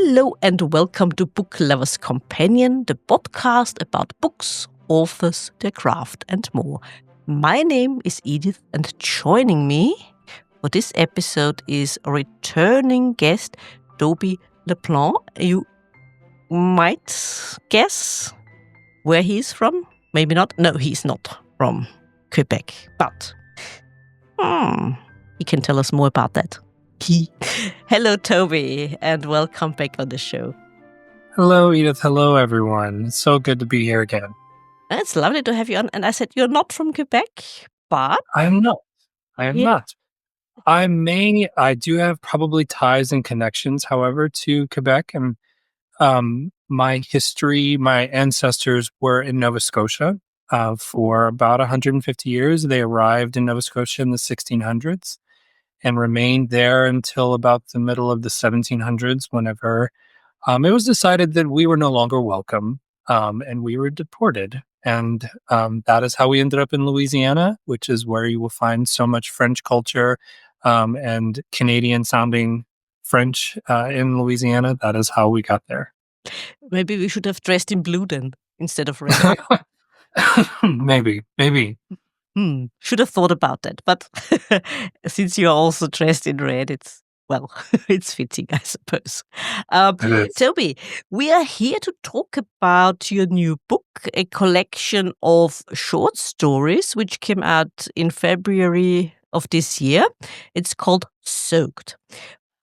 Hello and welcome to Book Lovers Companion, the podcast about books, authors, their craft and more. My name is Edith and joining me for this episode is a returning guest, Toby LeBlanc. You might guess where he's from? Maybe not. No, he's not from Quebec, but he can tell us more about that. Hello, Toby, and welcome back on the show. Hello, Edith. Hello, everyone. It's so good to be here again. It's lovely to have you on. And I said you're not from Quebec, but I am not. Not. I do have probably ties and connections, however, to Quebec. And my ancestors were in Nova Scotia for about 150 years. They arrived in Nova Scotia in the 1600s. And remained there until about the middle of the 1700s, whenever it was decided that we were no longer welcome and we were deported. And that is how we ended up in Louisiana, which is where you will find so much French culture and Canadian-sounding French in Louisiana. That is how we got there. Maybe we should have dressed in blue then, instead of red. Maybe. Should have thought about that. But since you're also dressed in red, it's fitting, I suppose. Toby, we are here to talk about your new book, a collection of short stories, which came out in February of this year. It's called Soaked.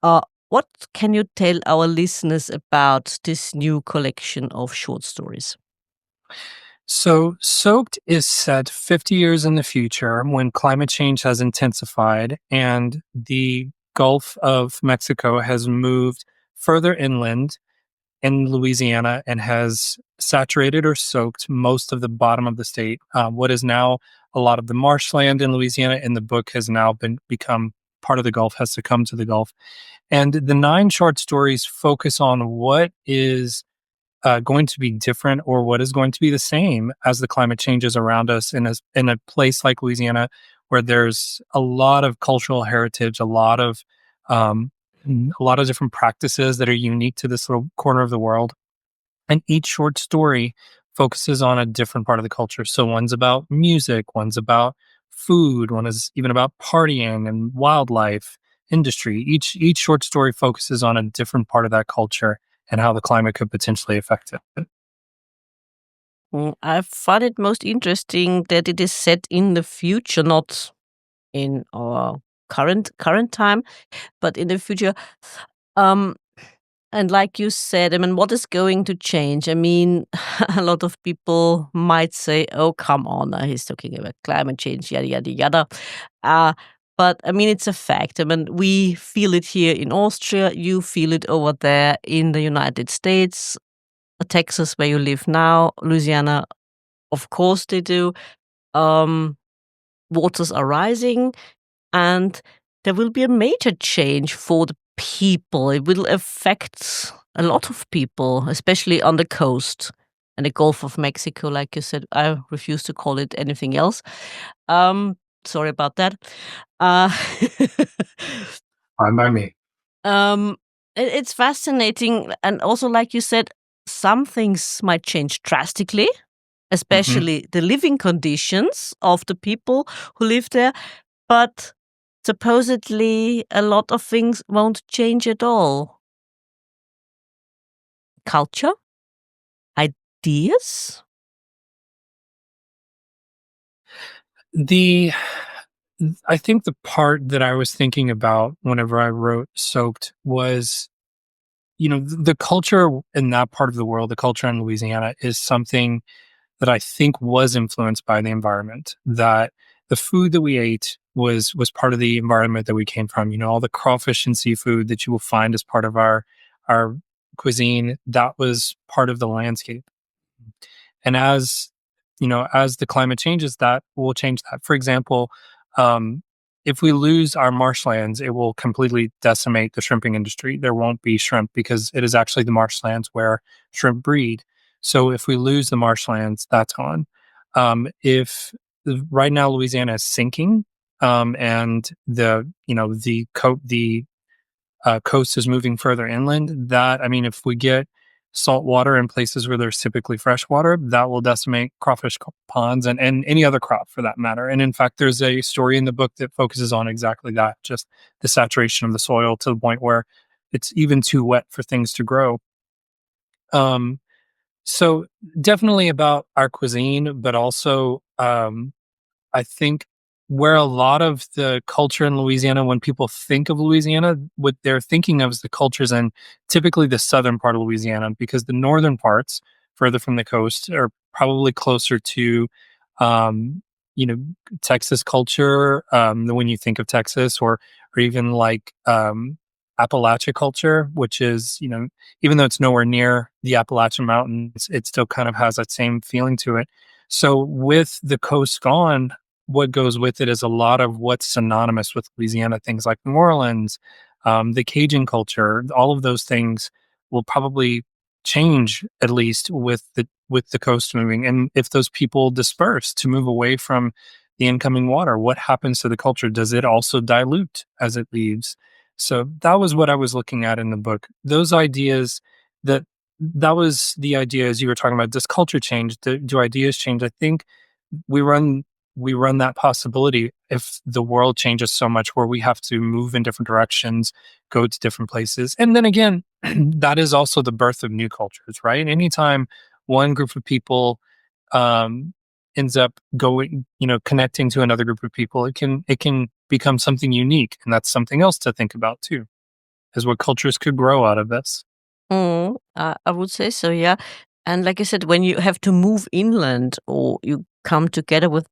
What can you tell our listeners about this new collection of short stories? So, Soaked is set 50 years in the future when climate change has intensified and the Gulf of Mexico has moved further inland in Louisiana and has saturated or soaked most of the bottom of the state. What is now a lot of the marshland in Louisiana in the book has now become part of the Gulf, has succumbed to the Gulf. And the 9 short stories focus on what is going to be different or what is going to be the same as the climate changes around us in a place like Louisiana, where there's a lot of cultural heritage, a lot of different practices that are unique to this little corner of the world. And each short story focuses on a different part of the culture. So one's about music, one's about food, one is even about partying and wildlife, industry. Each short story focuses on a different part of that culture and how the climate could potentially affect it. I find it most interesting that it is set in the future, not in our current time, but in the future. And like you said, I mean, what is going to change? I mean, a lot of people might say, "Oh, come on, he's talking about climate change, yada yada yada." But I mean, it's a fact. I mean, we feel it here in Austria. You feel it over there in the United States, Texas, where you live now, Louisiana. Of course, they do. Waters are rising, and there will be a major change for the people. It will affect a lot of people, especially on the coast and the Gulf of Mexico. Like you said, I refuse to call it anything else. Sorry about that. Fine by me. It's fascinating. And also, like you said, some things might change drastically, especially the living conditions of the people who live there. But supposedly, a lot of things won't change at all. Culture? Ideas? I think the part that I was thinking about whenever I wrote Soaked was, the culture in that part of the world, the culture in Louisiana, is something that I think was influenced by the environment. That the food that we ate was part of the environment that we came from. All the crawfish and seafood that you will find as part of our cuisine, that was part of the landscape. And as the climate changes, that will change that. For example, if we lose our marshlands, it will completely decimate the shrimping industry. There won't be shrimp because it is actually the marshlands where shrimp breed. So if we lose the marshlands, that's gone. If right now Louisiana is sinking, and the coast is moving further inland, that I mean, if we get salt water in places where there's typically fresh water, that will decimate ponds and any other crop for that matter. And in fact, there's a story in the book that focuses on exactly that, just the saturation of the soil to the point where it's even too wet for things to grow. Um, so definitely about our cuisine, but also I think where a lot of the culture in Louisiana, when people think of Louisiana, what they're thinking of is the cultures in typically the southern part of Louisiana, because the northern parts, further from the coast, are probably closer to, um, you know, Texas culture. Than when you think of Texas, or even like Appalachia culture, which is, even though it's nowhere near the Appalachian Mountains, it still kind of has that same feeling to it. So with the coast gone, what goes with it is a lot of what's synonymous with Louisiana, things like New Orleans, the Cajun culture, all of those things will probably change at least with the coast moving. And if those people disperse to move away from the incoming water, what happens to the culture? Does it also dilute as it leaves? So that was what I was looking at in the book. Those ideas that that was the idea as you were talking about. Does culture change? Do ideas change? I think we run we run that possibility if the world changes so much where we have to move in different directions, go to different places. And then again, that is also the birth of new cultures, right? Anytime one group of people um, ends up going, connecting to another group of people, it can become something unique, and that's something else to think about too, is what cultures could grow out of this. I would say so, yeah. And like I said, when you have to move inland or you come together with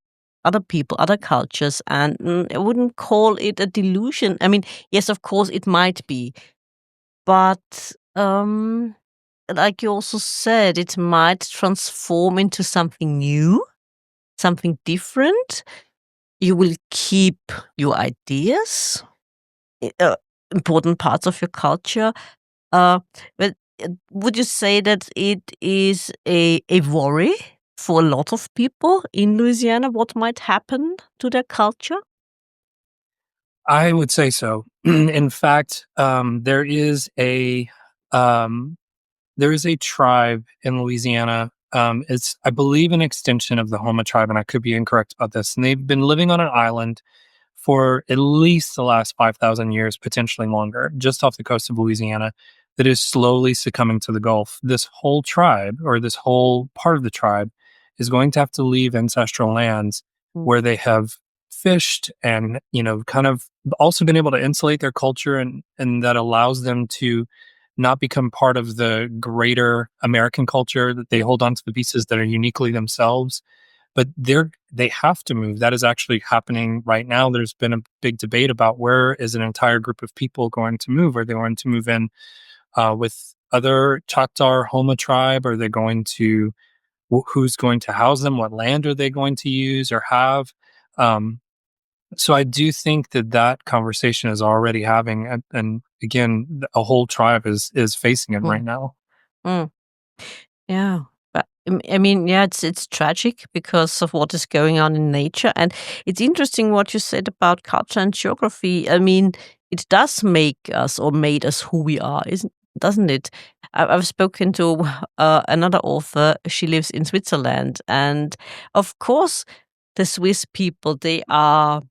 other people, other cultures, and I wouldn't call it a delusion. I mean, yes, of course, it might be, but like you also said, it might transform into something new, something different. You will keep your ideas, important parts of your culture. But would you say that it is a worry for a lot of people in Louisiana? What might happen to their culture? I would say so. In fact, um, there is a tribe in Louisiana. It's, I believe, an extension of the Homa tribe, and I could be incorrect about this. And they've been living on an island for at least the last 5,000 years, potentially longer, just off the coast of Louisiana, that is slowly succumbing to the Gulf. This whole tribe, or this whole part of the tribe, is going to have to leave ancestral lands Mm, where they have fished and, kind of also been able to insulate their culture, and that allows them to not become part of the greater American culture, that they mm, hold on to the pieces that are uniquely themselves. But they have to move. That is actually happening right now. There's been a big debate about where is an entire group of people going to move. Are they going to move in with other Choctaw or Homa tribe? Are they going to who's going to house them? What land are they going to use or have? Um, so I do think that conversation is already having, and again, a whole tribe is facing it right mm, now. mm. Yeah. But I mean, yeah, it's tragic because of what is going on in nature, and it's interesting what you said about culture and geography. I mean, it does make us or made us who we are, isn't doesn't it? I've spoken to another author. She lives in Switzerland, and of course, the Swiss people, they are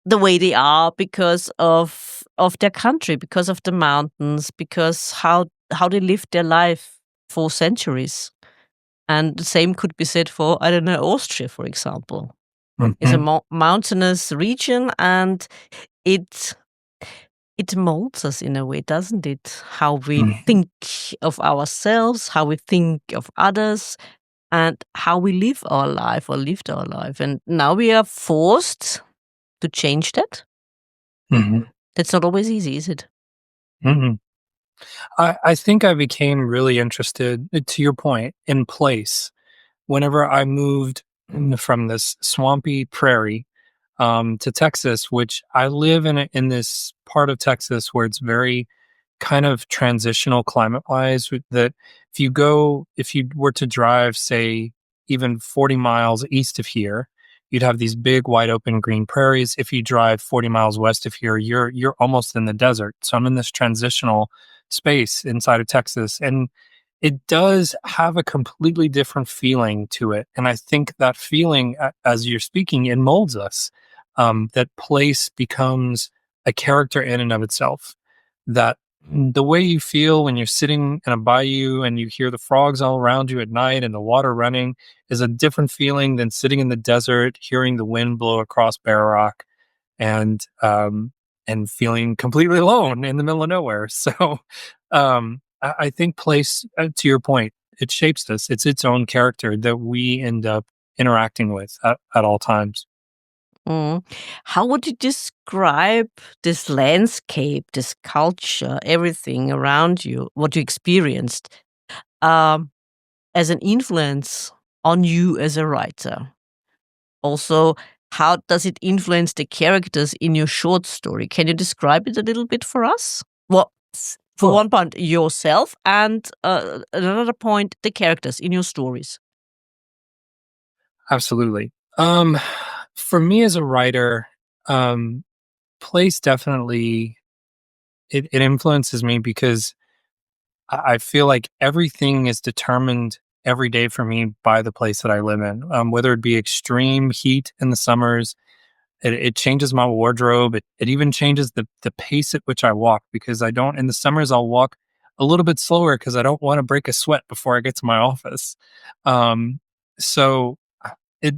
the way they are because of their country, because of the mountains, because how they lived their life for centuries. And the same could be said for, I don't know, Austria, for example. It's a Mhm, mountainous region, and it it molds us in a way, doesn't it? How we mhm, think of ourselves, how we think of others, and how we live our life or lived our life. And now we are forced to change that. mhm, That's not always easy, is it? mhm. I think I became really interested, to your point, in place whenever I moved from this swampy prairie to Texas, which I live in this part of Texas where it's very kind of transitional climate wise. That if you were to drive, say, even 40 miles east of here, you'd have these big, wide open green prairies. If you drive 40 miles west of here, you're almost in the desert. So I'm in this transitional space inside of Texas, and it does have a completely different feeling to it. And I think that feeling, as you're speaking, it molds us. That place becomes a character in and of itself. That the way you feel when you're sitting in a bayou and you hear the frogs all around you at night and the water running is a different feeling than sitting in the desert, hearing the wind blow across bare rock and feeling completely alone in the middle of nowhere. So I think place, to your point, it shapes us. It's its own character that we end up interacting with at all times. Mm. How would you describe this landscape, this culture, everything around you, what you experienced, um, as an influence on you as a writer? Also, how does it influence the characters in your short story? Can you describe it a little bit for us? Well, for Sure. one point, yourself, and another point, the characters in your stories. Absolutely. For me as a writer, um, place definitely it influences me because I feel like everything is determined every day for me by the place that I live in. Whether it be extreme heat in the summers, it changes my wardrobe. It even changes the pace at which I walk because I don't in the summers I'll walk a little bit slower because I don't want to break a sweat before I get to my office. Um, so it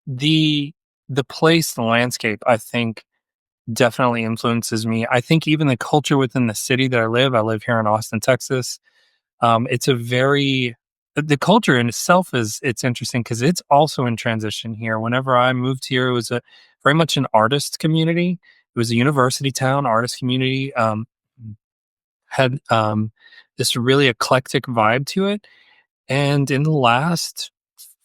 the the place, the landscape, I think definitely influences me. I think even the culture within the city that I live here in Austin, Texas. It's a very the culture in itself is it's interesting because it's also in transition here. Whenever I moved here, it was a very much an artist community. It was a university town, artist community. Had this really eclectic vibe to it, and in the last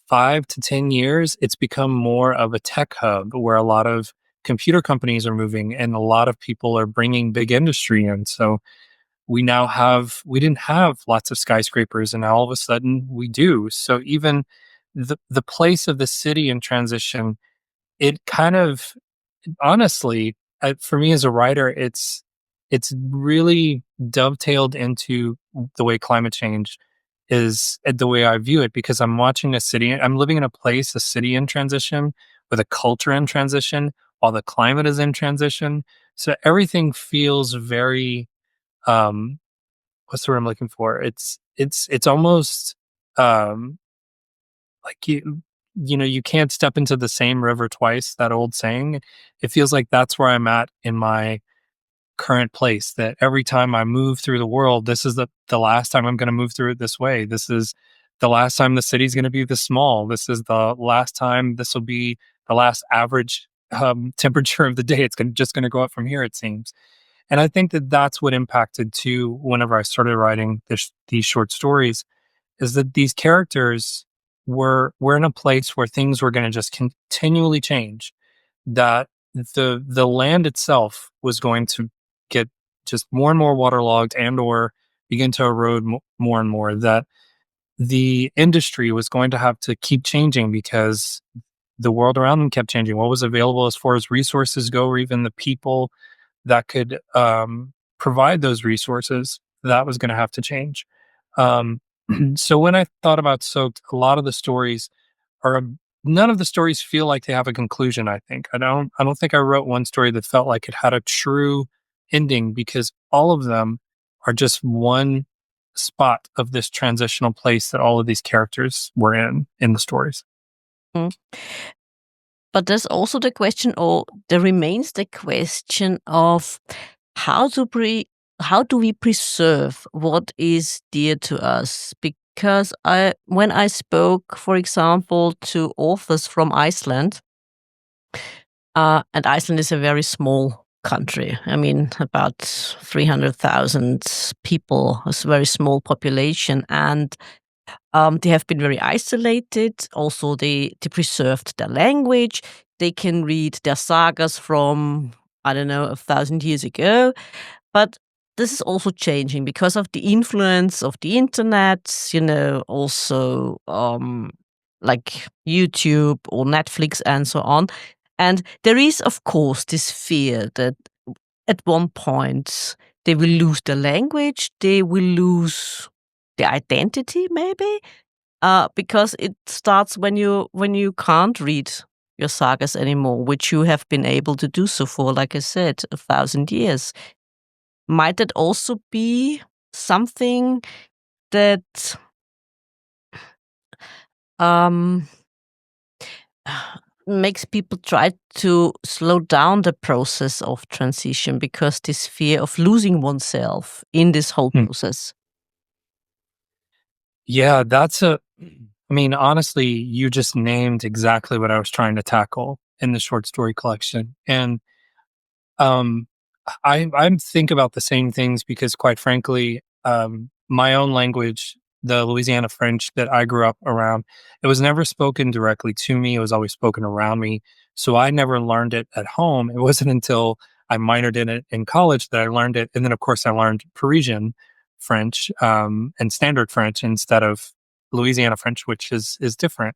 5 to 10 years, it's become more of a tech hub where a lot of computer companies are moving, and a lot of people are bringing big industry in. So we didn't have lots of skyscrapers and now all of a sudden we do. So even the place of the city in transition, it kind of honestly, for me as a writer, it's really dovetailed into the way climate change is the way I view it because I'm watching a city, I'm living in a place, a city in transition with a culture in transition while the climate is in transition. So everything feels very um what's the word I'm looking for? It's almost um like you can't step into the same river twice, that old saying. It feels like that's where I'm at in my current place, that every time I move through the world, this is the last time I'm gonna move through it this way. This is the last time the city's gonna be this small. This is the last time this will be the last average temperature of the day. It's just gonna go up from here, it seems. And I think that that's what impacted too whenever I started writing these short stories is that these characters were in a place where things were going to just continually change. That the land itself was going to get just more and more waterlogged and or begin to erode more and more. That the industry was going to have to keep changing because the world around them kept changing. What was available as far as resources go, or even the people that could provide those resources, that was going to have to change. Um, so when I thought about Soaked, a lot of the stories are none of the stories feel like they have a conclusion. I think I don't think I wrote one story that felt like it had a true ending because all of them are just one spot of this transitional place that all of these characters were in the stories. Mm. But there's also the question, or there remains the question of how to how do we preserve what is dear to us? Because when I spoke, for example, to authors from Iceland, and Iceland is a very small country. I mean, about 300,000 people, it's a very small population, and they have been very isolated. Also, they preserved their language. They can read their sagas from, I don't know, 1,000 years ago. But this is also changing because of the influence of the internet, also like YouTube or Netflix and so on. And there is, of course, this fear that at one point they will lose the language, they will lose the identity, maybe, because it starts when you can't read your sagas anymore, which you have been able to do so for, like I said, 1,000 years. Might that also be something that um, makes people try to slow down the process of transition because this fear of losing oneself in this whole Mm. process? Yeah, I mean, honestly, you just named exactly what I was trying to tackle in the short story collection. And Um, I think about the same things because, quite frankly, my own language, the Louisiana French that I grew up around, it was never spoken directly to me. It was always spoken around me. So I never learned it at home. It wasn't until I minored in it in college that I learned it, and then of course I learned Parisian French and Standard French instead of Louisiana French, which is different.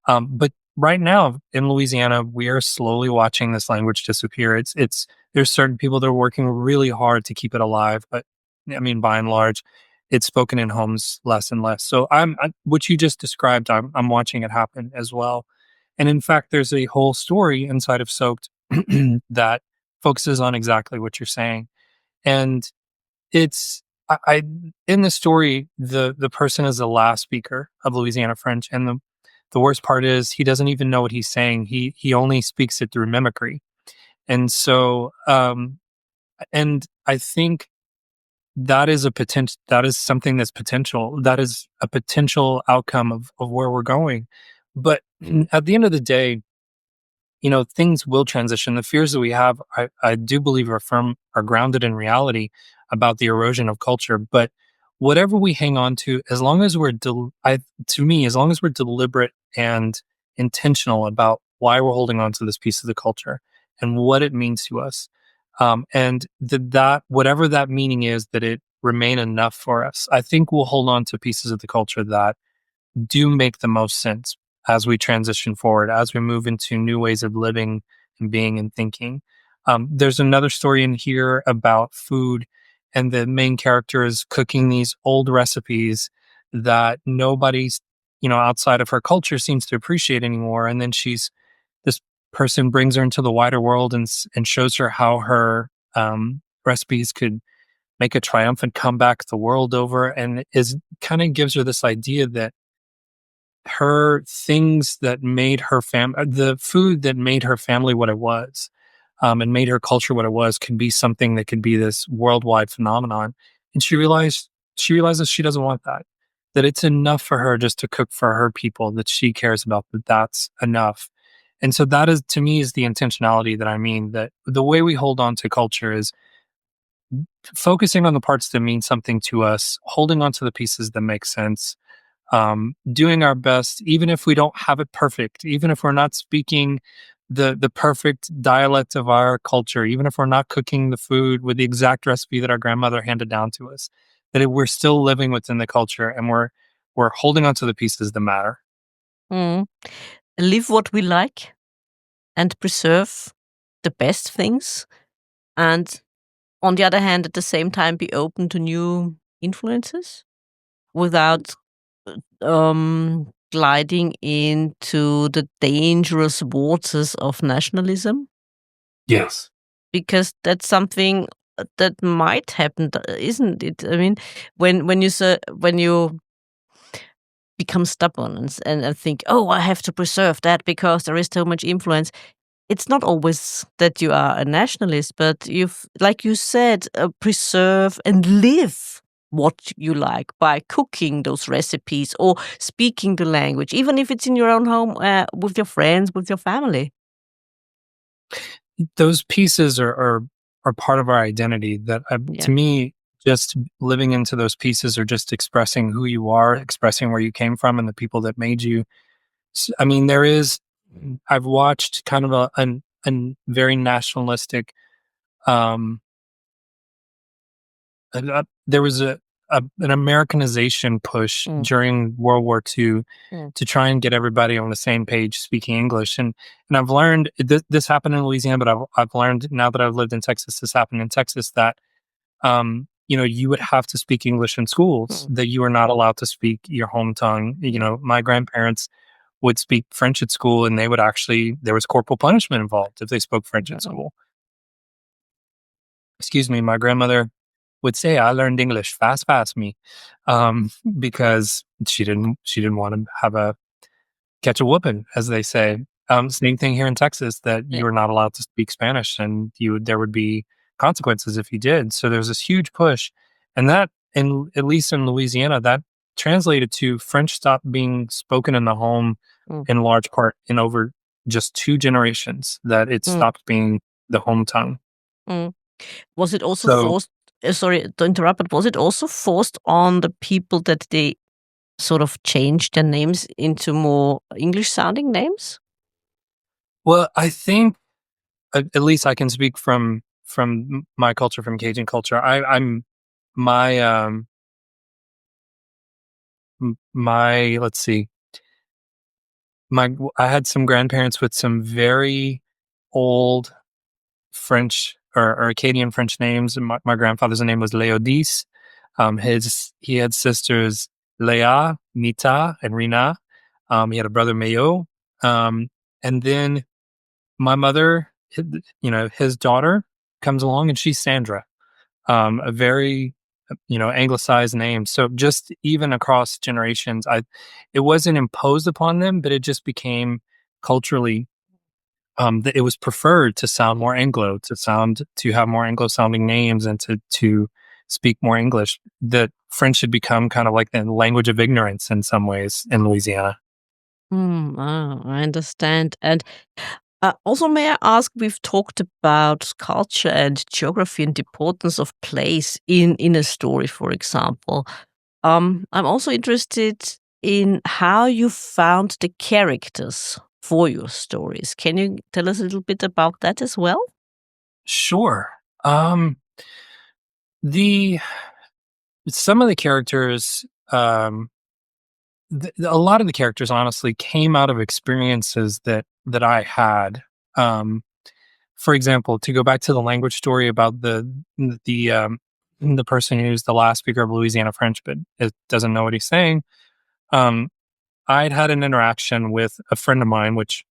But right now in Louisiana, we are slowly watching this language disappear. It's there's certain people that are working really hard to keep it alive, but I mean, by and large, it's spoken in homes less and less. So what you just described, I'm watching it happen as well. And in fact, there's a whole story inside of Soaked that focuses on exactly what you're saying. And it's I in the story, the person is the last speaker of Louisiana French, and the worst part is he doesn't even know what he's saying. He only speaks it through mimicry. And so, and I think that is something that's potential. That is a potential outcome of where we're going. But at the end of the day, things will transition. The fears that we have, I do believe are grounded in reality about the erosion of culture. But whatever we hang on to, as long as to me, as long as we're deliberate and intentional about why we're holding on to this piece of the culture and what it means to us, and that whatever that meaning is, that it remain enough for us. I think we'll hold on to pieces of the culture that do make the most sense as we transition forward, as we move into new ways of living and being and thinking. There's another story in here about food, and the main character is cooking these old recipes that nobody's, outside of her culture seems to appreciate anymore. And then this person brings her into the wider world and shows her how her recipes could make a triumphant comeback the world over, and is kind of gives her this idea that her things that made her the food that made her family what it was, and made her culture what it was, could be something that could be this worldwide phenomenon. And she realizes she doesn't want that. That it's enough for her just to cook for her people that she cares about. That's enough. And so that is, to me, is the intentionality that I mean. That the way we hold on to culture is focusing on the parts that mean something to us, holding on to the pieces that make sense, doing our best, even if we don't have it perfect, even if we're not speaking the perfect dialect of our culture, even if we're not cooking the food with the exact recipe that our grandmother handed down to us, we're still living within the culture, and we're holding on to the pieces that matter. Mm. Live what we like and preserve the best things, and on the other hand, at the same time, be open to new influences without gliding into the dangerous waters of nationalism, Yes. because that's something that might happen, isn't it? I mean, when you become stubborn and think, oh, I have to preserve that because there is so much influence. It's not always that you are a nationalist, but you've, like you said, preserve and live what you like by cooking those recipes or speaking the language, even if it's in your own home, with your friends, with your family. Those pieces are part of our identity. That Yeah. to me, just living into those pieces, or just expressing who you are, expressing where you came from and the people that made you. I mean, I've watched kind of a very nationalistic. Um, there was an Americanization push Mm, during World War II mm, to try and get everybody on the same page speaking English. And I've learned this happened in Louisiana, but I've learned now that I've lived in Texas, this happened in Texas that you would have to speak English in schools, mm, that you are not allowed to speak your home tongue. mm, My grandparents would speak French at school, and they would actually there was corporal punishment involved if they spoke French at mm, school. Excuse me, my grandmother would say, "I learned English fast, fast, me," because she didn't want to have a catch a whooping, as they say. Same thing here in Texas, that yeah. you are not allowed to speak Spanish, and there would be consequences if you did. So there's this huge push, and that, in at least in Louisiana, that translated to French stopped being spoken in the home Mm, in large part in over just 2 generations. That it mm, stopped being the home tongue. mm. Was it also So forced? Sorry to interrupt, but was it also forced on the people that they sort of changed their names into more English sounding names? well, I think at least I can speak from my culture, from Cajun culture. I'm my my let's see, I had some grandparents with some very old French or Acadian French names. And my grandfather's name was Leodis. He had sisters Leah, Nita, and Rina. He had a brother Mayo. And then my mother, his daughter comes along, and she's Sandra, a very anglicized name. So just even across generations, it wasn't imposed upon them, but it just became culturally that it was preferred to sound more Anglo, to have more Anglo sounding names, and to speak more English. That French had become kind of like the language of ignorance in some ways in Louisiana. I understand. And also, may I ask? We've talked about culture and geography and the importance of place in a story, for example. I'm also interested in how you found the characters for your stories. Can you tell us a little bit about that as well? Sure. Um, the Some of the characters, a lot of the characters, honestly, came out of experiences that I had. Um, for example, to go back to the language story about the person who's the last speaker of Louisiana French, but it doesn't know what he's saying. Um, I'd had an interaction with a friend of mine, which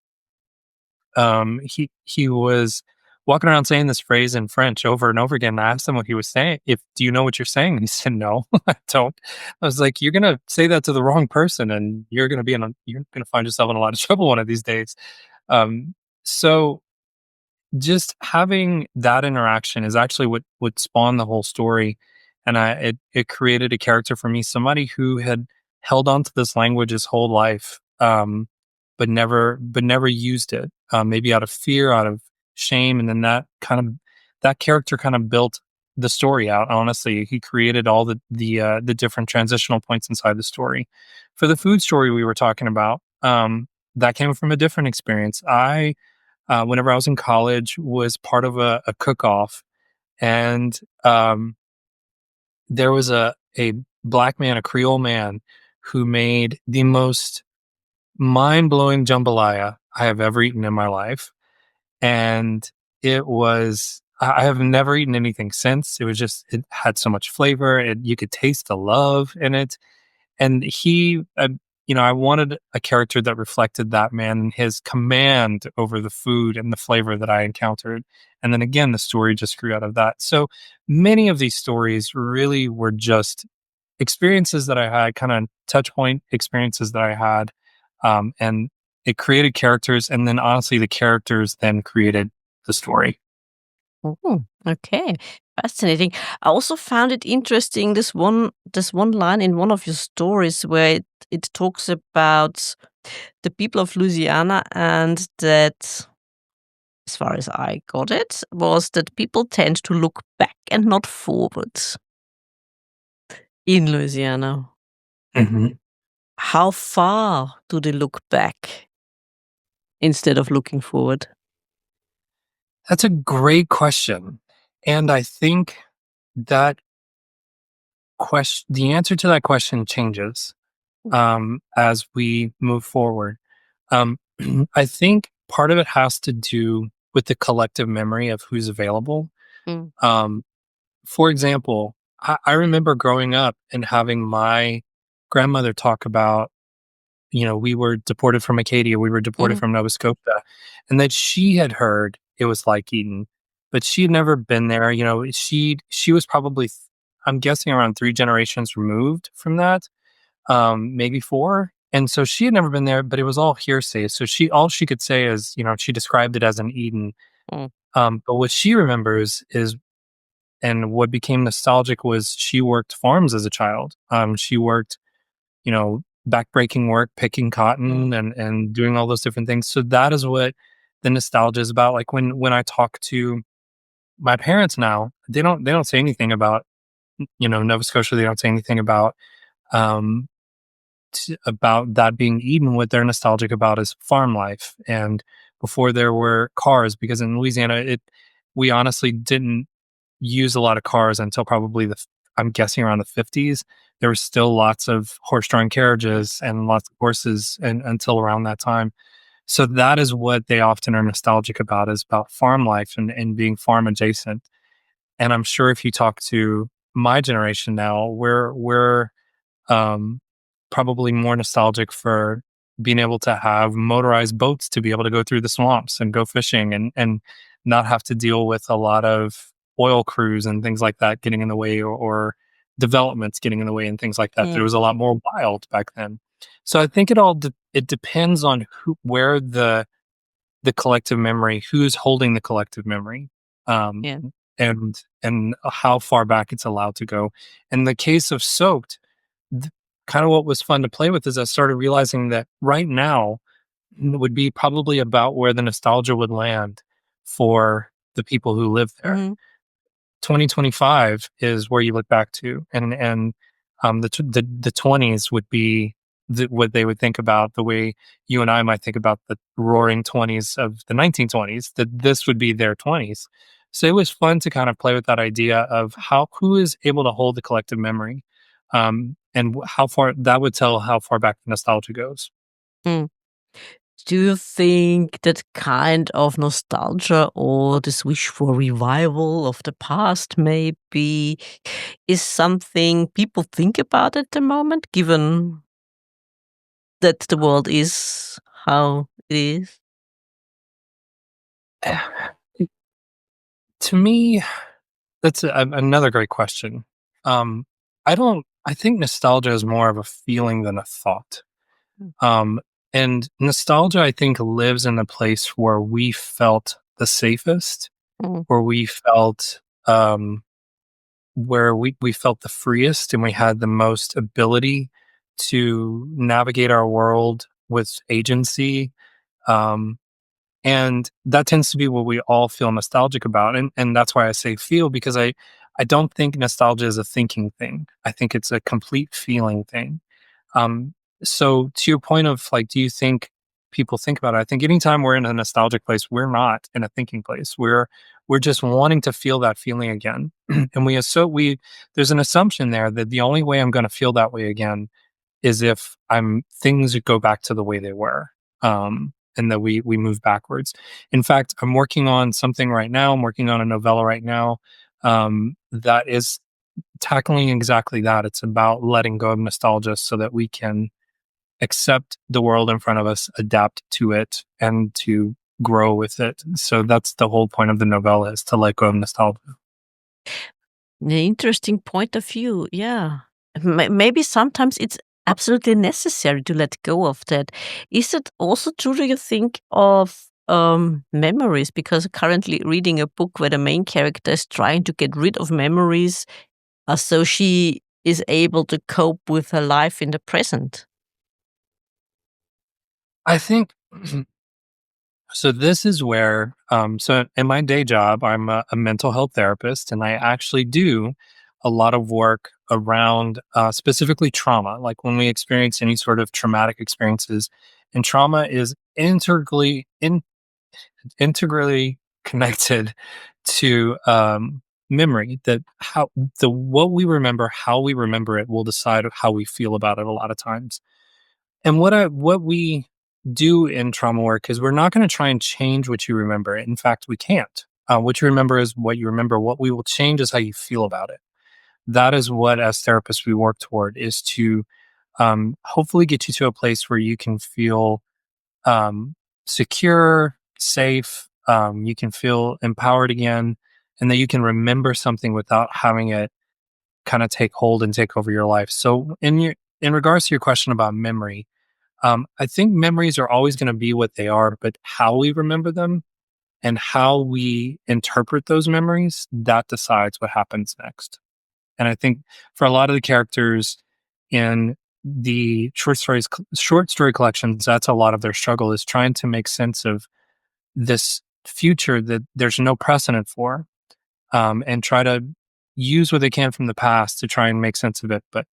he was walking around saying this phrase in French over and over again. I asked him what he was saying. If Do you know what you're saying? And he said, "No, I don't." I was like, "You're gonna say that to the wrong person, and you're gonna find yourself in a lot of trouble one of these days." Um, so just having that interaction is actually what spawned the whole story, and it created a character for me, somebody who had held on to this language his whole life, but never used it, maybe out of fear, out of shame, and then that character kind of built the story out. Honestly, he created all the different transitional points inside the story. For the food story we were talking about, that came from a different experience. Whenever I was in college, was part of a cook off, and there was a black man, a Creole man, who made the most mind blowing jambalaya I have ever eaten in my life, and I have never eaten anything since. It had so much flavor, you could taste the love in it, and I wanted a character that reflected that man and his command over the food and the flavor that I encountered. And then again, the story just grew out of that. So many of these stories really were just experiences that I had, kind of touch point experiences that I had. And it created characters. And then honestly, the characters then created the story. Oh, okay. Fascinating. I also found it interesting this one line in one of your stories where it talks about the people of Louisiana, and that, as far as I got it, was that people tend to look back and not forward in Louisiana. Mhm. How far do they look back instead of looking forward? That's a great question. And I think that the answer to that question changes as we move forward. Um, I think part of it has to do with the collective memory of who's available. Mm, Um, for example, I remember growing up and having my grandmother talk about, we were deported from Acadia, we were deported mhm, from Nova Scotia, and that she had heard it was like Eden, but she had never been there. She was probably, I'm guessing, around 3 generations removed from that, maybe 4. And so she had never been there, but it was all hearsay. So all she could say is, she described it as an Eden. mm, But what she remembers is, and what became nostalgic was she worked farms as a child. She worked, backbreaking work, picking mm, cotton and doing all those different things. So that is what the nostalgia is about. Like when I talk to my parents now, they don't say anything about, Nova Scotia. They don't say anything um about that being Eden. What they're nostalgic about is farm life. And before there were cars, because in Louisiana, we honestly didn't use a lot of cars until probably I'm guessing around the 50s. There was still lots of horse-drawn mm, carriages and lots of horses, and until around that time. So that is what they often are nostalgic about, is about farm life and being farm adjacent. And I'm sure if you talk to my generation now, we're um, probably more nostalgic for being able to have motorized boats to be able to go through the swamps and go fishing and not have to deal with a lot of oil crews and things like that getting in the way, or developments getting in the way and things like that. There mm, was a lot more wild back then. So I think it depends on where the collective memory, who's holding the collective memory, um, yeah. and how far back it's allowed to go. In the case of Soaked, kind of what was fun to play with is I started realizing that right now would be probably about where the nostalgia would land for the people who live there. Mhm, 2025 is where you look back to, and the 20s would be what they would think about, the way you and I might think about the roaring 20s of the 1920s, that this would be their 20s. So it was fun to kind of play with that idea of who is able to hold the collective memory, and how far that would tell how far back the nostalgia goes. mm. Do you think that kind of nostalgia or this wish for revival of the past maybe is something people think about at the moment, given that the world is how it is? To me, that's another great question. Um, I think nostalgia is more of a feeling than a thought. Mm, Um, and nostalgia, I think, lives in a place where we felt the safest, mm, where we felt, we felt the freest, and we had the most ability to navigate our world with agency. Um, and that tends to be what we all feel nostalgic about, and that's why I say feel, because I don't think nostalgia is a thinking thing. I think it's a complete feeling thing. Um, so to your point of, like, do you think people think about it? I think anytime we're in a nostalgic place, we're not in a thinking place. We're just wanting to feel that feeling again. And we there's an assumption there that the only way I'm going to feel that way again is if things go back to the way they were. And that we move backwards. In fact, I'm working on something right now. I'm working on a novella right now, that is tackling exactly that. It's about letting go of nostalgia so that we can accept the world in front of us, adapt to it, and to grow with it. So that's the whole point of the novella, is to let go of nostalgia. an interesting point of view, yeah. Maybe sometimes it's absolutely necessary to let go of that. Is it also true, do you think, of memories? Because currently reading a book where the main character is trying to get rid of memories, so she is able to cope with her life in the present. I think so. This is where, so in my day job, I'm a mental health therapist, and I actually do a lot of work around, specifically trauma. Like when we experience any sort of traumatic experiences, and trauma is integrally connected to, memory that how the what we remember, how we remember it will decide how we feel about it a lot of times. And what we do in trauma work is we're not going to try and change what you remember. In fact, we can't. What you remember is what you remember. What we will change is how you feel about it. That is what, as therapists, we work toward is to hopefully get you to a place where you can feel secure, safe. You can feel empowered again, and that you can remember something without having it kind of take hold and take over your life. So, in regards to your question about memory, I think memories are always going to be what they are, but how we remember them and how we interpret those memories that decides what happens next. And I think for a lot of the characters in the short story collections, that's a lot of their struggle is trying to make sense of this future that there's no precedent for, and try to use what they can from the past to try and make sense of it. But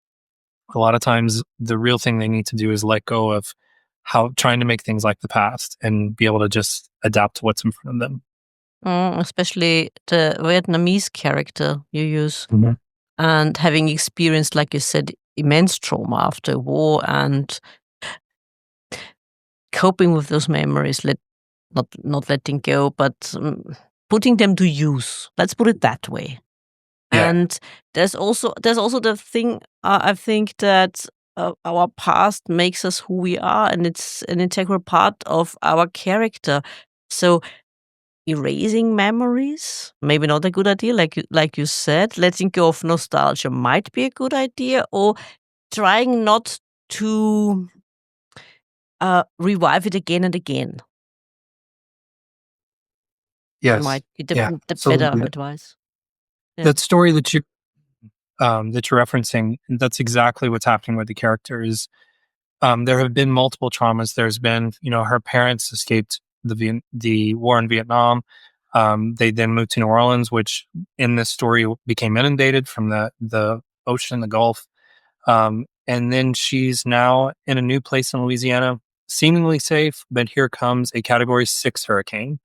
a lot of times, the real thing they need to do is let go of how trying to make things like the past and be able to just adapt to what's in front of them. Especially the Vietnamese character you use, and having experienced, like you said, immense trauma after war and coping with those memories, not letting go, but putting them to use. Let's put it that way. Yeah. And there's also the thing, I think that our past makes us who we are, and it's an integral part of our character. So erasing memories, maybe not a good idea, like you said. Letting go of nostalgia might be a good idea, or trying not to revive it again and again Yes. might be Yeah. the better Absolutely. advice. Yeah. That story that you're referencing, that's exactly what's happening with the characters. There have been multiple traumas. There's been, her parents escaped the war in Vietnam. They then moved to New Orleans, which in this story became inundated from the ocean, the Gulf. And then she's now in a new place in Louisiana, seemingly safe, but here comes a Category 6 hurricane.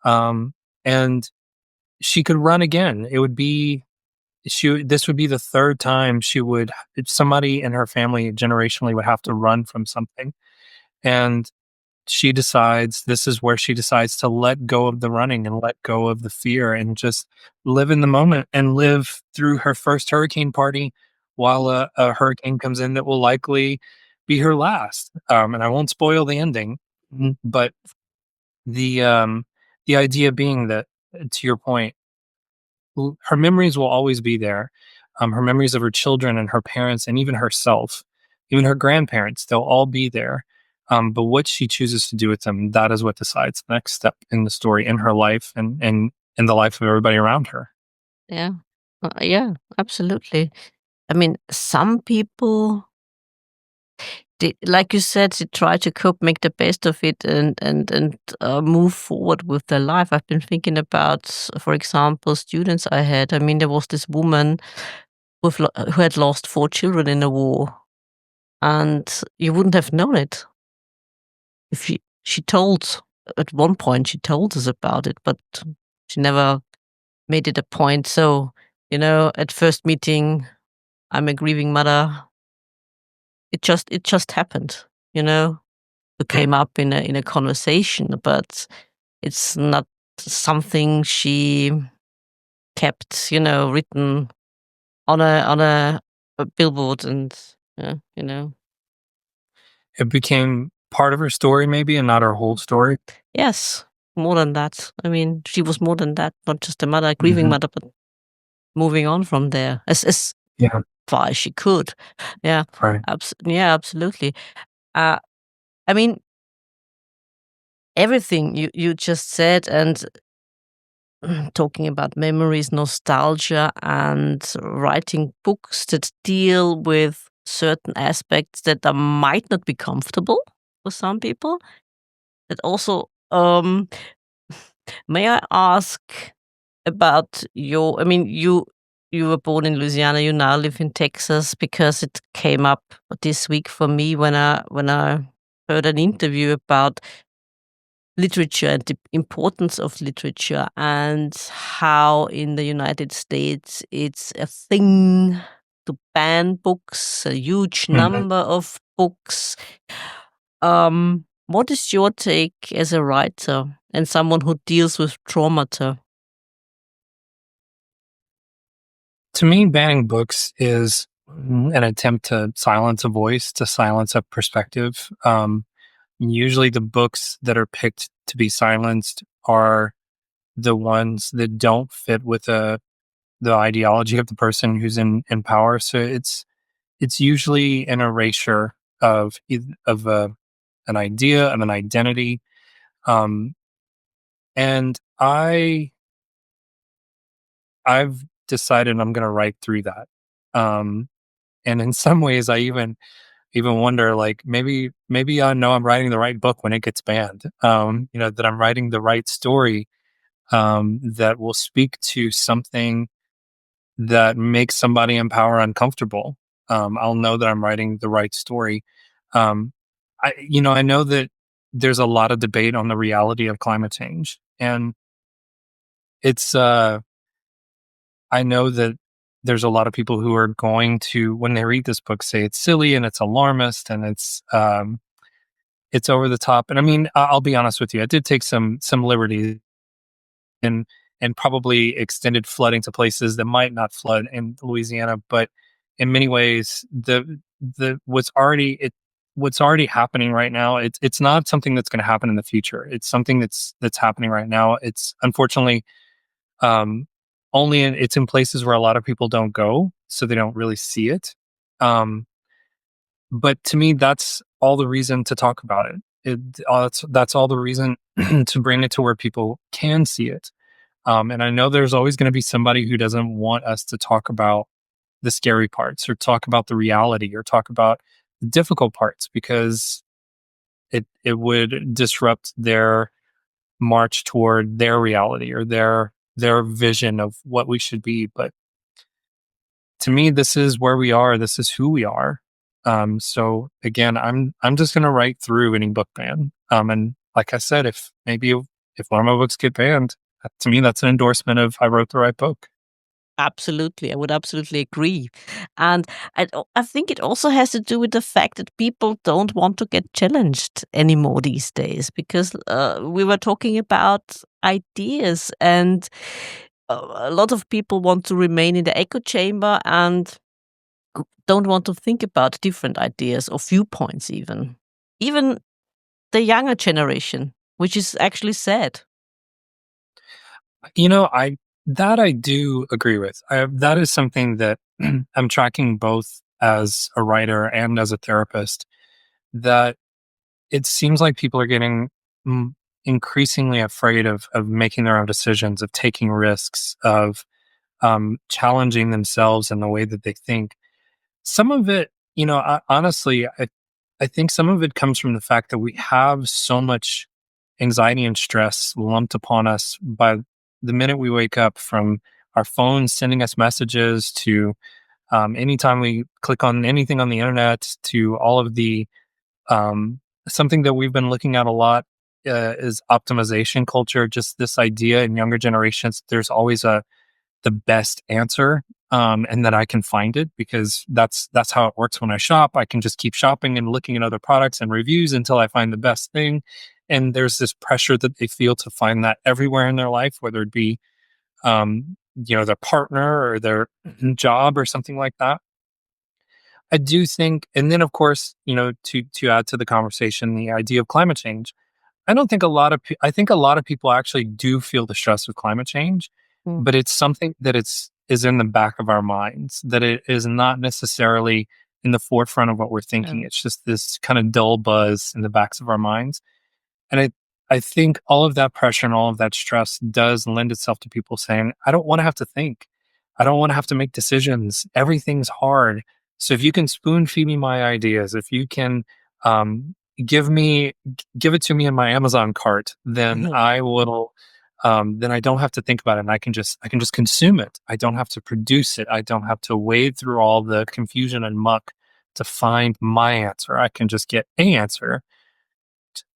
Um, and she could run again. This would be the third time somebody in her family generationally would have to run from something. And this is where she decides to let go of the running and let go of the fear and just live in the moment and live through her first hurricane party while a hurricane comes in that will likely be her last. And I won't spoil the ending, but the um, the idea being that, to your point, her memories will always be there. Her memories of her children and her parents and even herself, even her grandparents, they'll all be there. But what she chooses to do with them, that is what decides the next step in the story in her life and in the life of everybody around her. Yeah. Yeah, absolutely. I mean, some people, like you said, they try to cope, make the best of it, and move forward with their life. I've been thinking about, for example, students I had. I mean, there was this woman who had lost 4 children in the war, and you wouldn't have known it if she told. At one point, she told us about it, but she never made it a point. So, at first meeting, I'm a grieving mother. It just happened, you know. It Yeah. came up in a conversation, but it's not something she kept, written on a billboard, and yeah. It became part of her story, maybe, and not her whole story. Yes, more than that. I mean, she was more than that, not just a mother, a grieving Hmm. mother, but moving on from there as Yeah. far as she could. Yeah, Right. yeah, absolutely. Uh, I mean, everything you just said, and talking about memories, nostalgia, and writing books that deal with certain aspects that might not be comfortable for some people. That also, may I ask about I mean, you were born in Louisiana. You now live in Texas, because it came up this week for me when I heard an interview about literature and the importance of literature, and how in the United States it's a thing to ban books, a huge Mhm. number of books. What is your take as a writer and someone who deals with traumata? To me, banning books is an attempt to silence a voice, to silence a perspective. Usually, the books that are picked to be silenced are the ones that don't fit with the ideology of the person who's in power. So it's usually an erasure of an idea, of an identity. Um, and I've decided I'm going to write through that. Um, and in some ways, I even wonder, like, maybe I know I'm writing the right book when it gets banned. That I'm writing the right story, that will speak to something that makes somebody in power uncomfortable. I'll know that I'm writing the right story. Um, I know that there's a lot of debate on the reality of climate change, and it's I know that there's a lot of people who are going to, when they read this book, say it's silly and it's alarmist and it's over the top. And I mean, I'll be honest with you, I did take some liberties and probably extended flooding to places that might not flood in Louisiana, but in many ways, the what's already happening right now, it's not something that's going to happen in the future. It's something that's happening right now. It's unfortunately um, it's in places where a lot of people don't go, so they don't really see it. Um, but to me, that's all the reason to talk about it. That's all the reason to bring it to where people can see it. And I know there's always going to be somebody who doesn't want us to talk about the scary parts or talk about the reality or talk about the difficult parts because it would disrupt their march toward their reality or their vision of what we should be. But to me, this is where we are. This is who we are. So again, I'm just gonna write through any book ban. And like I said, if one of my books get banned, to me that's an endorsement of I wrote the right book. Absolutely, I would absolutely agree. And I think it also has to do with the fact that people don't want to get challenged anymore these days because we were talking about ideas, and a lot of people want to remain in the echo chamber and don't want to think about different ideas or viewpoints, even the younger generation, which is actually sad. I do agree with. That is something that I'm tracking both as a writer and as a therapist. That it seems like people are getting mm, increasingly afraid of making their own decisions, of taking risks, of challenging themselves in the way that they think. Some of it, honestly, I think some of it comes from the fact that we have so much anxiety and stress lumped upon us by the minute we wake up, from our phones sending us messages to anytime we click on anything on the internet to all of the something that we've been looking at a lot is optimization culture. Just this idea in younger generations, there's always the best answer, and that I can find it because that's how it works when I shop. I can just keep shopping and looking at other products and reviews until I find the best thing. And there's this pressure that they feel to find that everywhere in their life, whether it be their partner or their job or something like that. I do think, and then of course, to add to the conversation, the idea of climate change. I don't think I think a lot of people actually do feel the stress of climate change, Mm, but it's something that is in the back of our minds, that it is not necessarily in the forefront of what we're thinking. yeah. It's just this kind of dull buzz in the backs of our minds. And I think all of that pressure and all of that stress does lend itself to people saying, I don't want to have to think. I don't want to have to make decisions. Everything's hard. So if you can spoon feed me my ideas, if you can um, give it to me in my Amazon cart, then I will then I don't have to think about it and I can just consume it. I don't have to produce it. I don't have to wade through all the confusion and muck to find my answer. I can just get a answer.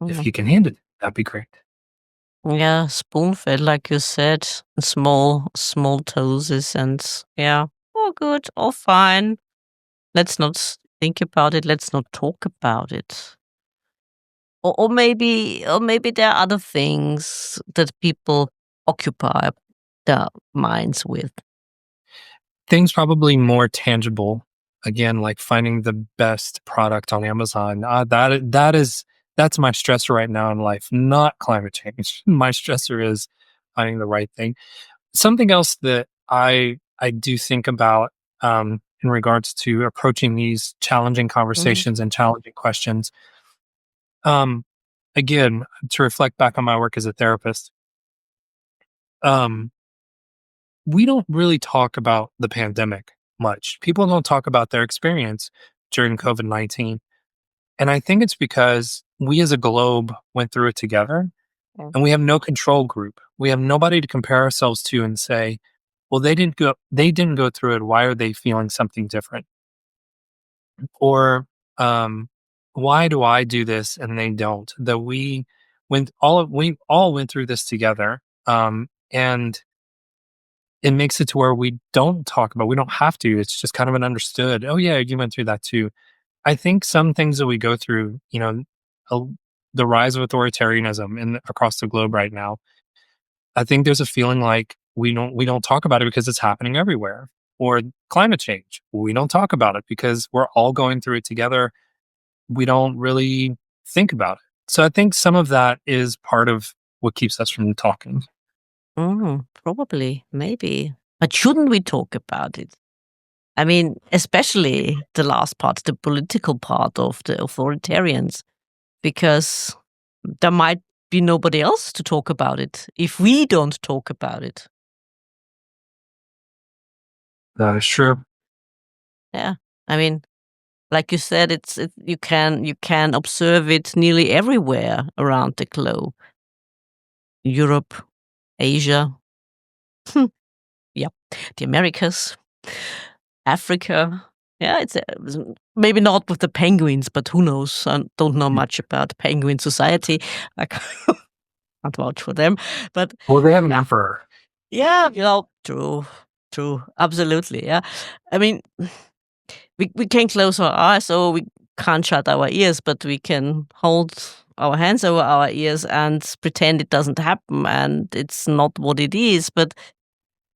If Mhm. you can hand it, that'd be great. Yeah, spoon-fed, like you said, small doses, and yeah, all good, all fine. Let's not think about it. Let's not talk about it. Or maybe there are other things that people occupy their minds with. Things probably more tangible, again, like finding the best product on Amazon. That's my stressor right now in life, not climate change. My stressor is finding the right thing. Something else that I do think about, in regards to approaching these challenging Mhm, conversations and challenging questions, um, again, to reflect back on my work as a therapist, um, we don't really talk about the pandemic much. People don't talk about their experience during COVID-19. And I think it's because we as a globe went through it together yeah. and we have no control group. We have nobody to compare ourselves to and say, well, they didn't go through it. Why are they feeling something different? Or why do I do this and they don't? That we all went through this together. And it makes it to where we don't talk about we don't have to. It's just kind of an understood, "Oh, yeah, you went through that too." I think some things that we go through, a the rise of authoritarianism across the globe right now, I think there's a feeling like we don't talk about it because it's happening everywhere. Or climate change, we don't talk about it because we're all going through it together. We don't really think about it. So I think some of that is part of what keeps us from talking. Probably, maybe. But shouldn't we talk about it? I mean, especially the last part, the political part of the authoritarians, because there might be nobody else to talk about it if we don't talk about it. That is true. Yeah. I mean, like you said, you can observe it nearly everywhere around the globe. Europe, Asia, yeah, the Americas, Africa. Yeah, it's maybe not with the penguins, but who knows? I don't know much about penguin society. I can't vouch for them, but Well, they have an yeah, emperor. yeah, true, true, absolutely, yeah. I mean, we can close our eyes, or we can't shut our ears, but we can hold our hands over our ears and pretend it doesn't happen, and it's not what it is, but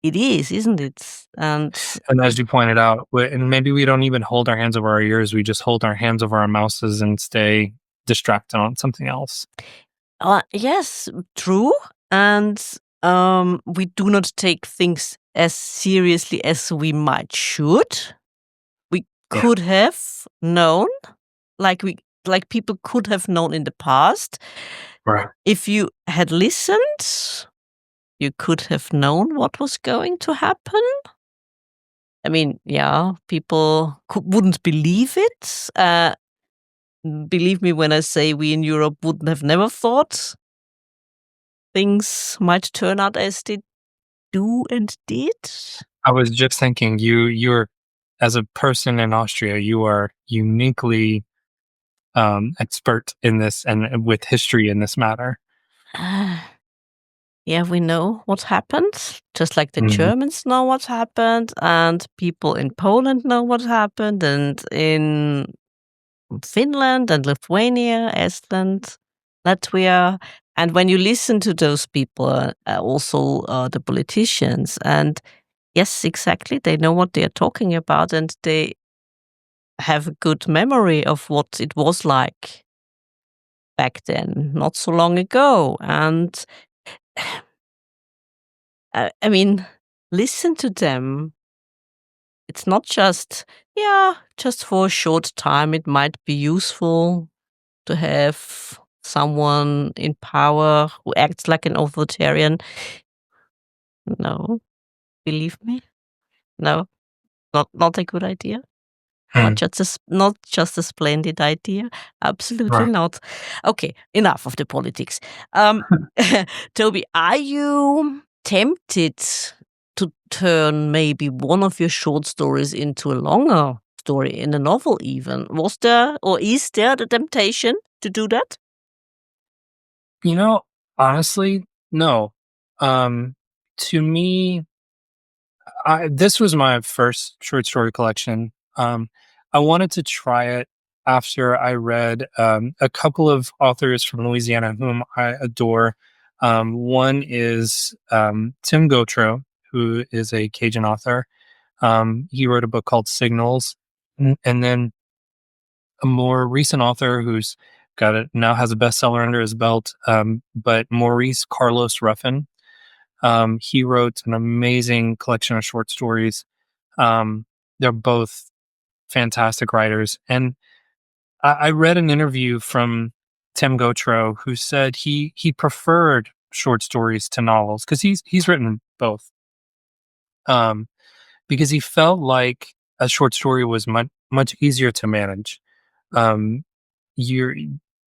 it is, isn't it? And And as you pointed out, and maybe we don't even hold our hands over our ears. We just hold our hands over our mouses and stay distracted on something else. yes, true. And we do not take things as seriously as we might should. We Yeah. could have known, like people could have known in the past. Right. If you had listened, you could have known what was going to happen. I mean, yeah, people wouldn't believe it. Believe me when I say we in Europe wouldn't have never thought things might turn out as they do and did. I was just thinking, you're as a person in Austria, you are uniquely expert in this and with history in this matter. Yeah, we know what happened, just like the Mhm. Germans know what happened, and people in Poland know what happened, and in Finland and Lithuania, Estland, Latvia. And when you listen to those people, also the politicians, and yes, exactly, they know what they are talking about, and they have a good memory of what it was like back then, not so long ago. And I mean, listen to them. It's not just, yeah, just for a short time, it might be useful to have someone in power who acts like an authoritarian. No, believe me. No, not a good idea. Hmm. Not just a splendid idea. Absolutely Right. not. Okay, enough of the politics. Um, Toby, are you tempted to turn maybe one of your short stories into a longer story in a novel even? Was there or is there the temptation to do that? You know, honestly, No. Um, to me, this was my first short story collection. I wanted to try it after I read a couple of authors from Louisiana whom I adore. One is Tim Gautreaux, who is a Cajun author. He wrote a book called Signals, and then a more recent author who's got it now has a bestseller under his belt. But Maurice Carlos Ruffin, he wrote an amazing collection of short stories. They're both fantastic writers, and I read an interview from Tim Gautreaux who said he preferred short stories to novels because he's written both. Um, because he felt like a short story was much easier to manage. Um, you're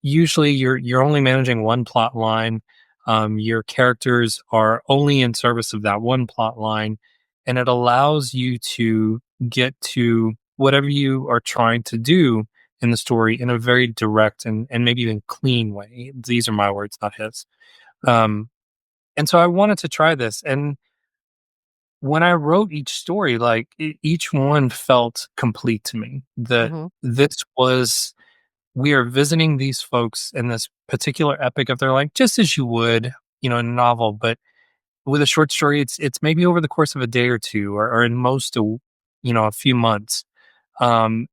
you're only managing one plot line. Your characters are only in service of that one plot line, and it allows you to get to whatever you are trying to do in the story in a very direct and maybe even clean way. These are my words, not his. Um, and so I wanted to try this, and when I wrote each story, like each one felt complete to me. That Hmm. this was we are visiting these folks in this particular epic of their life, just as you would, in a novel. But with a short story, it's maybe over the course of a day or two, or in most, a few months. Um,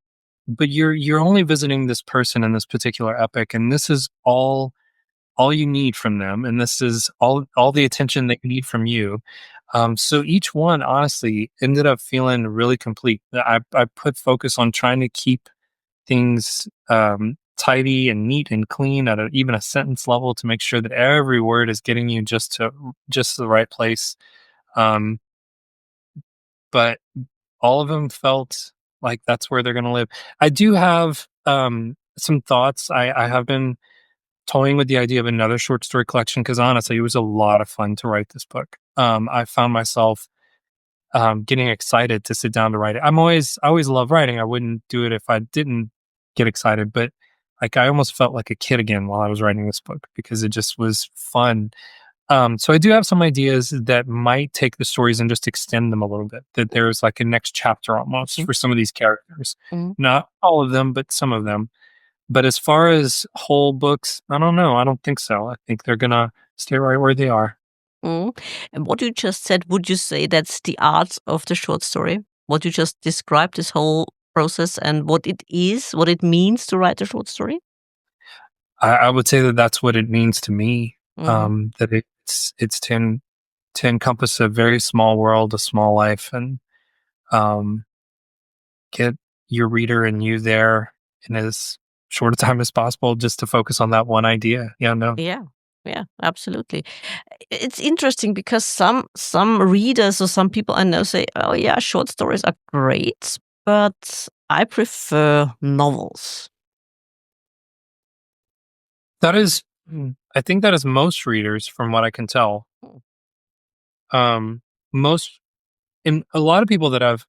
but you're only visiting this person in this particular epic, and this is all you need from them, and this is all the attention they need from you. So each one honestly ended up feeling really complete. I put focus on trying to keep things tidy and neat and clean at even a sentence level to make sure that every word is getting you just to the right place. Um, but all of them felt like that's where they're going to live. I do have some thoughts. I have been toying with the idea of another short story collection because honestly, it was a lot of fun to write this book. I found myself getting excited to sit down to write it. I always love writing. I wouldn't do it if I didn't get excited, but like I almost felt like a kid again while I was writing this book because it just was fun. So I do have some ideas that might take the stories and just extend them a little bit. That there's like a next chapter almost for some of these characters. Hmm. Not all of them, but some of them. But as far as whole books, I don't know. I don't think so. I think they're gonna stay right where they are. Mm. And what you just said, would you say that's the art of the short story? What you just described, this whole process and what it is, what it means to write a short story? I would say that that's what it means to me. Hmm. That it's to encompass a very small world, a small life, and um, get your reader and you there in as short a time as possible, just to focus on that one idea. Yeah, no, Yeah. Yeah, absolutely. It's interesting because some readers or some people I know say, "Oh yeah, short stories are great, but I prefer novels." that is. I think that is most readers, from what I can tell. Mm. Um, most and a lot of people that I've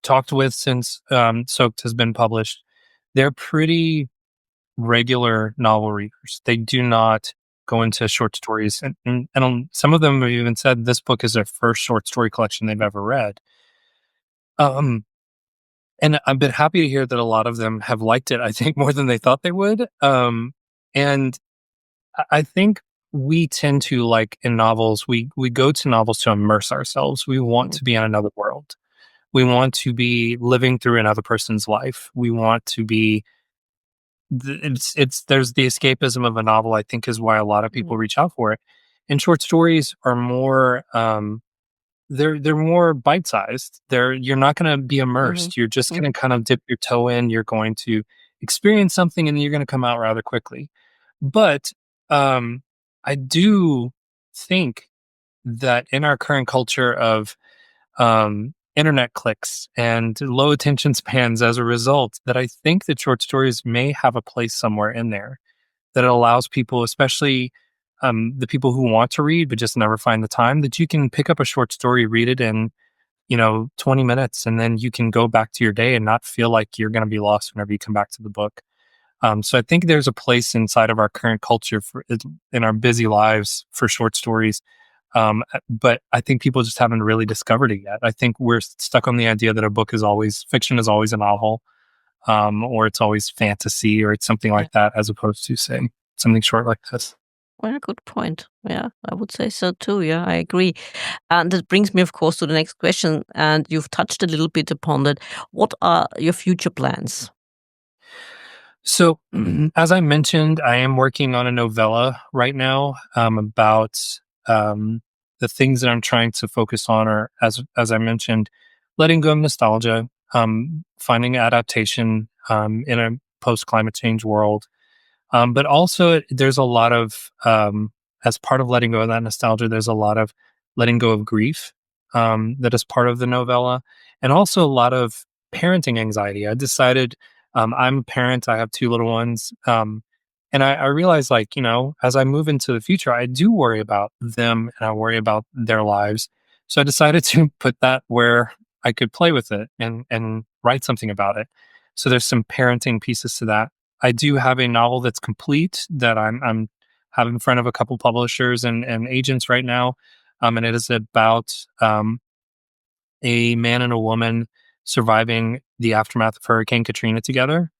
talked with since Soaked has been published, they're pretty regular novel readers. They do not go into short stories, and some of them have even said this book is their first short story collection they've ever read. Um, and I've been happy to hear that a lot of them have liked it. I think more than they thought they would. And I think we tend to like in novels. We go to novels to immerse ourselves. We want Mm. to be in another world. We want to be living through another person's life. We want to be it's there's the escapism of a novel, I think, is why a lot of people Mm. reach out for it. And short stories are more they're more bite-sized. You're not going to be Mhm. immersed. You're just going Mhm. to kind of dip your toe in. You're going to experience something and then you're going to come out rather quickly. But um I do think that in our current culture of internet clicks and low attention spans as a result, that I think that short stories may have a place somewhere in there that it allows people, especially the people who want to read but just never find the time, that you can pick up a short story, read it in 20 minutes, and then you can go back to your day and not feel like you're going to be lost whenever you come back to the book. So I think there's a place inside of our current culture in our busy lives for short stories. But I think people just haven't really discovered it yet. I think we're stuck on the idea that a book is always fiction is always a novel, or it's always fantasy, or it's something Yeah. like that, as opposed to say something short like this. Well, a good point. Yeah, I would say so too. Yeah, I agree. And that brings me, of course, to the next question. And you've touched a little bit upon that. What are your future plans? So, as I mentioned, I am working on a novella right now, about, um, the things that I'm trying to focus on are, as I mentioned, letting go of nostalgia, finding adaptation, in a post climate change world. But also, there's a lot of, as part of letting go of that nostalgia, there's a lot of letting go of grief, that is part of the novella, and also a lot of parenting anxiety. I decided, I'm a parent, I have two little ones. And I realized, like, as I move into the future, I do worry about them and I worry about their lives. So I decided to put that where I could play with it and write something about it. So there's some parenting pieces to that. I do have a novel that's complete that I'm have in front of a couple publishers and agents right now, and it is about, a man and a woman surviving the aftermath of Hurricane Katrina together.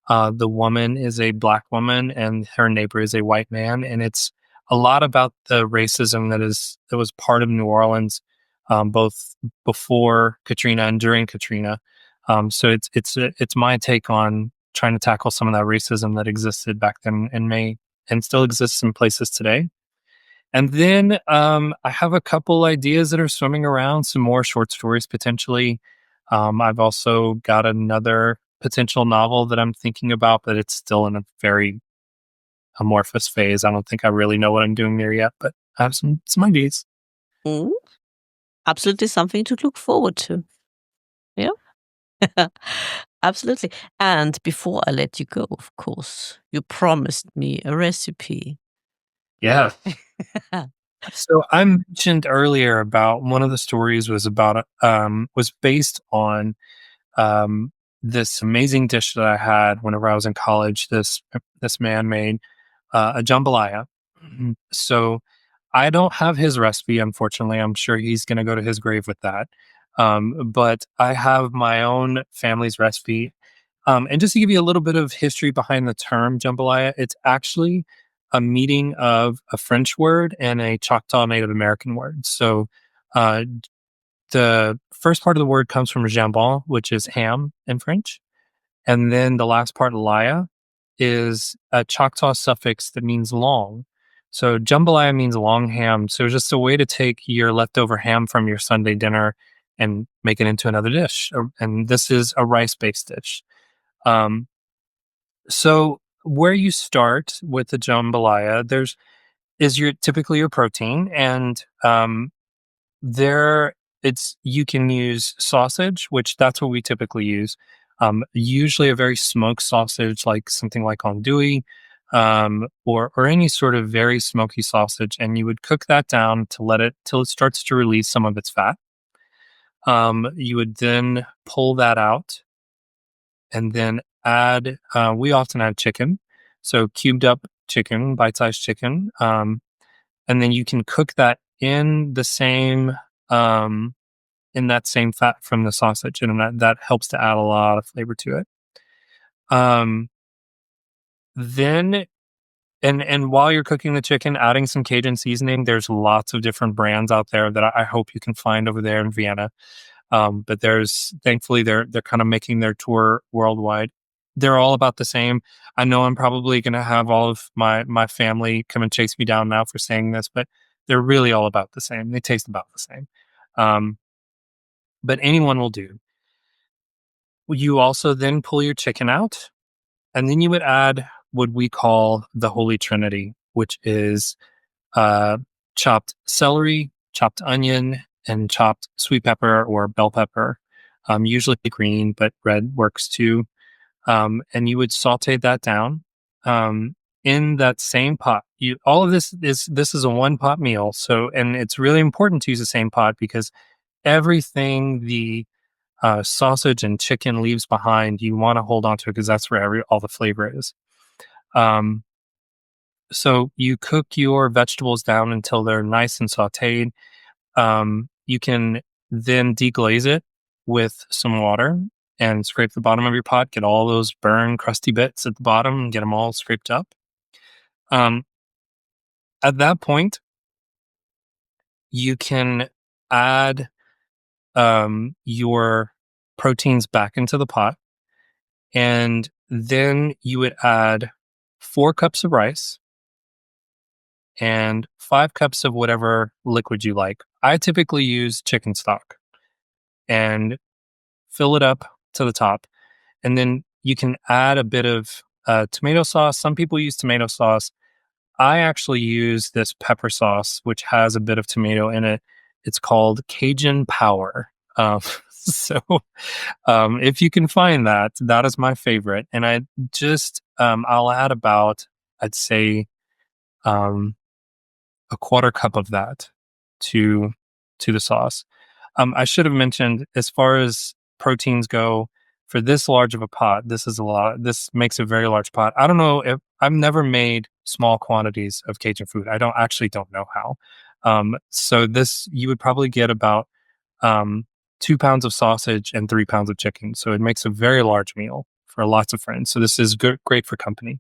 The woman is a black woman, and her neighbor is a white man, and it's a lot about the racism that was part of New Orleans, both before Katrina and during Katrina. So it's my take on trying to tackle some of that racism that existed back then and still exists in places today. And then, I have a couple ideas that are swimming around, some more short stories potentially. I've also got another potential novel that I'm thinking about, but it's still in a very amorphous phase. I don't think I really know what I'm doing there yet, but I have some ideas. Mm, absolutely something to look forward to. Yeah. Absolutely. And before I let you go, of course, you promised me a recipe. Yeah. So I mentioned earlier about one of the stories was based on, um, this amazing dish that I had whenever I was in college. This man made, a jambalaya. So I don't have his recipe, unfortunately. I'm sure he's going to go to his grave with that. But I have my own family's recipe. And just to give you a little bit of history behind the term jambalaya, it's actually a meeting of a French word and a Choctaw Native American word. So, uh, the first part of the word comes from jambon, which is ham in French. And then the last part, laya, is a Choctaw suffix that means long. So jambalaya means long ham. So it's just a way to take your leftover ham from your Sunday dinner and make it into another dish. And this is a rice based dish. Um, so where you start with the jambalaya, is your typically your protein, and, there, it's you can use sausage, which that's what we typically use. Usually a very smoked sausage, like something like andouille, or any sort of very smoky sausage, and you would cook that down to let it till it starts to release some of its fat. You would then pull that out and then add. We often add chicken, so cubed up chicken, bite-sized chicken, and then you can cook that um, in that same fat from the sausage, and that helps to add a lot of flavor to it. Um, then and while you're cooking the chicken, adding some Cajun seasoning. There's lots of different brands out there that I hope you can find over there in Vienna. But there's thankfully they're kind of making their tour worldwide. They're all about the same. I know I'm probably going to have all of my family come and chase me down now for saying this, but they're really all about the same. They taste about the same. Um, but anyone will do. You also then pull your chicken out, and then you would add what we call the Holy Trinity, which is, uh, chopped celery, chopped onion, and chopped sweet pepper or bell pepper. Usually green, but red works too. And you would saute that down, um, in that same pot. You all of this is a one pot meal. So, and it's really important to use the same pot because everything the sausage and chicken leaves behind, you want to hold on to it because that's where all the flavor is. Um, so you cook your vegetables down until they're nice and sauteed. You can then deglaze it with some water and scrape the bottom of your pot, get all those burned, crusty bits at the bottom, and get them all scraped up. Um, at that point, you can add your proteins back into the pot, and then you would add 4 cups of rice and 5 cups of whatever liquid you like. I typically use chicken stock and fill it up to the top. And then you can add a bit of tomato sauce. Some people use tomato sauce. I actually use this pepper sauce, which has a bit of tomato in it. It's called Cajun Power. So if you can find that, that is my favorite. And I just, I'll add about, I'd say, um, a quarter cup of that to the sauce. I should have mentioned, as far as proteins go, for this large of a pot, this is a lot. This makes a very large pot. I don't know if I've never made small quantities of Cajun food. I don't know how. So this you would probably get about 2 pounds of sausage and 3 pounds of chicken. So it makes a very large meal for lots of friends. So this is good, great for company.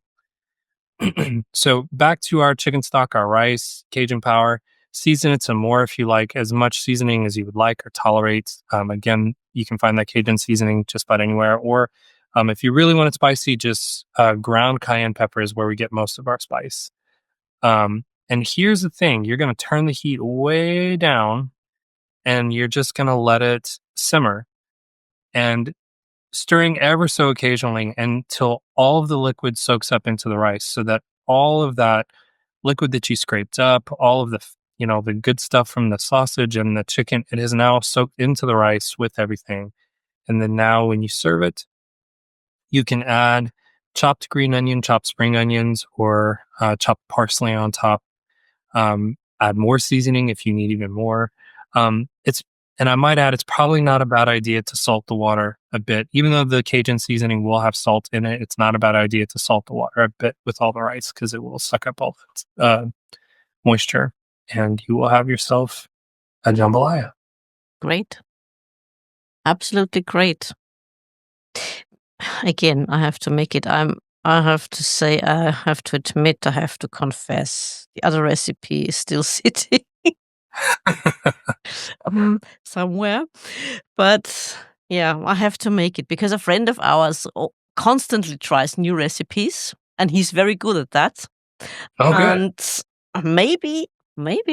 So back to our chicken stock, our rice, Cajun Power. Season it some more if you like, as much seasoning as you would like or tolerate. Again, you can find that Cajun seasoning just about anywhere. Or if you really want it spicy, just ground cayenne pepper is where we get most of our spice. And here's the thing: you're going to turn the heat way down, and you're just going to let it simmer. And stirring ever so occasionally until all of the liquid soaks up into the rice, so that all of that liquid that you scraped up, all of the the good stuff from the sausage and the chicken, it is now soaked into the rice with everything. And then now when you serve it, you can add chopped green onion, chopped spring onions, or chopped parsley on top. Add more seasoning if you need even more. It's And I might add, it's probably not a bad idea to salt the water a bit, even though the Cajun seasoning will have salt in it. It's not a bad idea to salt the water a bit with all the rice because it will suck up all its moisture, and you will have yourself a jambalaya. Great. Absolutely great. Again, I have to make it. I have to say, I have to admit, I have to confess, the other recipe is still sitting somewhere. But yeah, I have to make it because a friend of ours constantly tries new recipes, and he's very good at that. Oh, good. And maybe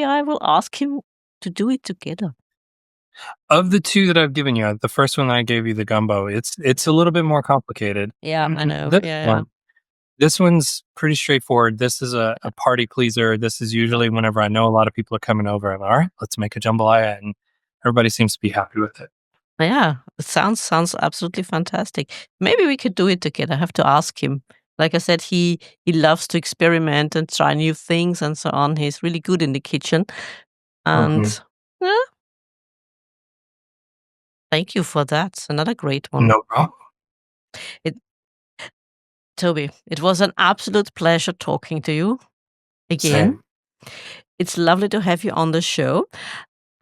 I will ask him to do it together. Of the two that I've given you, the first one that I gave you, the gumbo, it's a little bit more complicated. Yeah, I know. This Yeah. one, this one's pretty straightforward. This is a party pleaser. This is usually whenever I know a lot of people are coming over. I'm like, all right, let's make a jambalaya, and everybody seems to be happy with it. Yeah, it sounds absolutely fantastic. Maybe we could do it together. I have to ask him. Like I said, he loves to experiment and try new things and so on. He's really good in the kitchen. And Mhm. yeah, thank you for that. Another great one. No problem. It, Toby, it was an absolute pleasure talking to you again. Same. It's lovely to have you on the show.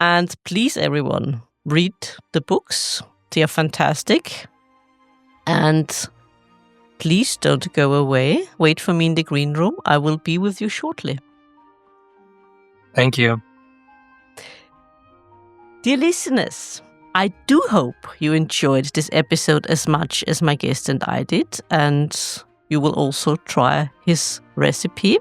And please, everyone, read the books. They are fantastic. And please don't go away. Wait for me in the green room. I will be with you shortly. Thank you. Dear listeners, I do hope you enjoyed this episode as much as my guest and I did, and you will also try his recipe.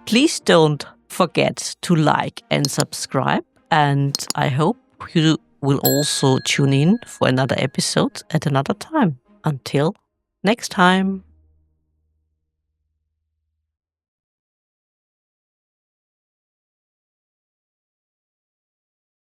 Please don't forget to like and subscribe, and I hope you will also tune in for another episode at another time. Until next time.